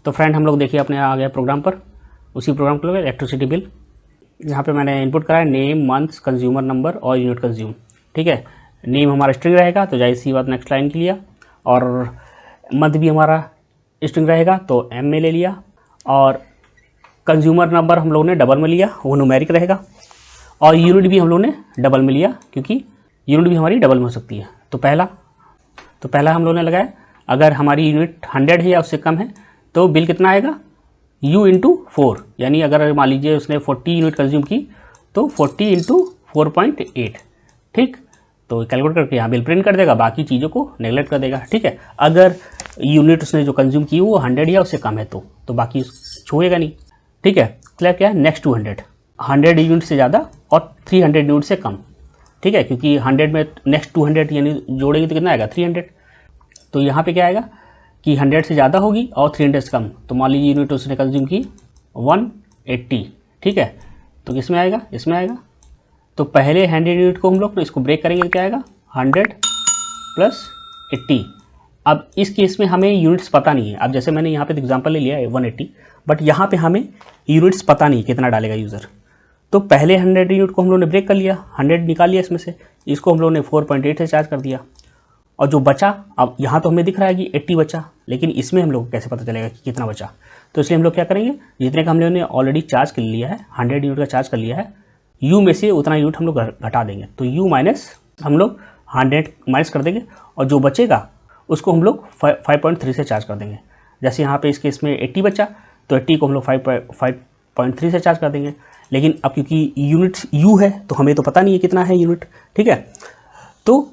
तो फ्रेंड हम लोग देखिए अपने आ गए प्रोग्राम पर, उसी प्रोग्राम को इलेक्ट्रिसिटी बिल। यहाँ पे मैंने इनपुट करा है नेम, मंथ, कंज्यूमर नंबर और यूनिट कंज्यूम। ठीक है, नेम हमारा स्ट्रिंग रहेगा तो जाहिर सी बात नेक्स्ट लाइन के लिया, और मंथ भी हमारा स्ट्रिंग रहेगा तो एम में ले लिया, और कंज्यूमर नंबर हम लोगों ने डबल में लिया, वो न्यूमेरिक रहेगा, और यूनिट भी हम लोगों ने डबल में लिया क्योंकि यूनिट भी हमारी डबल में हो सकती है। तो पहला हम लोगों ने लगाया अगर हमारी यूनिट 100 है या उससे कम है तो बिल कितना आएगा, u इंटू 4, यानी अगर मान लीजिए उसने 40 यूनिट कंज्यूम की तो 40 इंटू 4.8। ठीक, तो कैलकुलेट करके यहाँ बिल प्रिंट कर देगा, बाकी चीज़ों को नेगलेक्ट कर देगा। ठीक है, अगर यूनिट उसने जो कंज्यूम की वो 100 या उससे कम है तो बाकी छुएगा नहीं। ठीक है, स्लैब क्या है, नेक्स्ट टू 100 यूनिट से ज़्यादा और 300 यूनिट से कम। ठीक है, क्योंकि 100 में नेक्स्ट 200 यानी जोड़ेगी तो कितना आएगा 300। तो यहाँ पे क्या आएगा कि 100 से ज़्यादा होगी और 300 से कम, तो मान लीजिए यूनिट उसने कंज्यूम की 180। ठीक है, तो किसमें आएगा, इसमें आएगा। तो पहले 100 यूनिट को हम लोग इसको ब्रेक करेंगे तो क्या आएगा 100 प्लस 80। अब इस केस में हमें यूनिट्स पता नहीं है। अब जैसे मैंने यहाँ पे एग्जांपल ले लिया है 180, बट यहाँ पे हमें यूनिट्स पता नहीं कितना डालेगा यूज़र। तो पहले 100 यूनिट को हम लोगों ने ब्रेक कर लिया, 100 निकाल लिया इसमें से, इसको हम लोगों ने 4.8 से चार्ज कर दिया, और जो बचा, अब यहाँ तो हमें दिख रहा है कि 80 बचा, लेकिन इसमें हम लोग को कैसे पता चलेगा कि कितना बचा। तो इसलिए हम लोग क्या करेंगे, जितने का हम लोगों ने ऑलरेडी चार्ज कर लिया है, 100 यूनिट का चार्ज कर लिया है, यू में से उतना यूनिट हम लोग घटा देंगे। तो यू माइनस हम लोग 100 माइनस कर देंगे, और जो बचेगा उसको हम लोग 5.3 से चार्ज कर देंगे। जैसे यहाँ पे इस केस में 80 बचा तो 80 को हम लोग 5.3 से चार्ज कर देंगे। लेकिन अब क्योंकि यूनिट यू है तो हमें तो पता नहीं है कितना है यूनिट। ठीक है, तो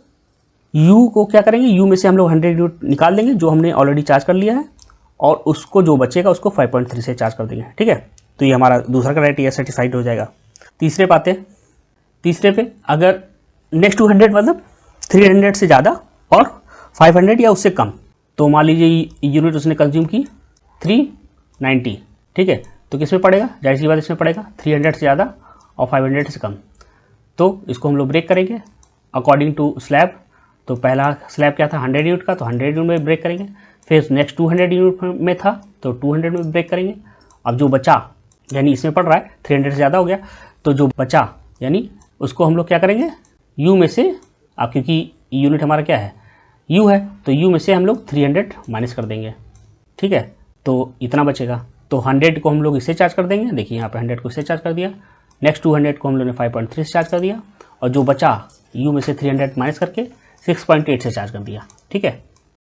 यू को क्या करेंगे, यू में से हम लोग 100 यूनिट निकाल देंगे जो हमने ऑलरेडी चार्ज कर लिया है, और उसको जो बचेगा उसको 5.3 से चार्ज कर देंगे। ठीक है, तो ये हमारा दूसरा क्राइटेरिया सेटिस्फाइड हो जाएगा। तीसरे पे अगर नेक्स्ट 200 मतलब 300 से ज़्यादा और 500 या उससे कम, तो मान लीजिए यूनिट उसने कंज्यूम की 390। ठीक है, तो किस में पड़ेगा, जाहिर सी बात इसमें पड़ेगा 300 से ज़्यादा और 500 से कम। तो इसको हम लोग ब्रेक करेंगे अकॉर्डिंग टू स्लैब। तो पहला स्लैब क्या था 100 यूनिट का, तो 100 यूनिट में ब्रेक करेंगे। फिर नेक्स्ट 200 यूनिट में था तो 200 में ब्रेक करेंगे। अब जो बचा, यानी इसमें पड़ रहा है 300 से ज़्यादा हो गया, तो जो बचा यानी उसको हम लोग क्या करेंगे, यू में से, अब क्योंकि यूनिट हमारा क्या है यू है, तो यू में से हम लोग 300 माइनस कर देंगे। ठीक है, तो इतना बचेगा, तो 100 को हम लोग इससे चार्ज कर देंगे। देखिए यहाँ पे 100 को इससे चार्ज कर दिया, नेक्स्ट 200 को हम लोग ने 5.3 से चार्ज कर दिया, और जो बचा यू में से 300 माइनस करके 6.8 से चार्ज कर दिया। ठीक है।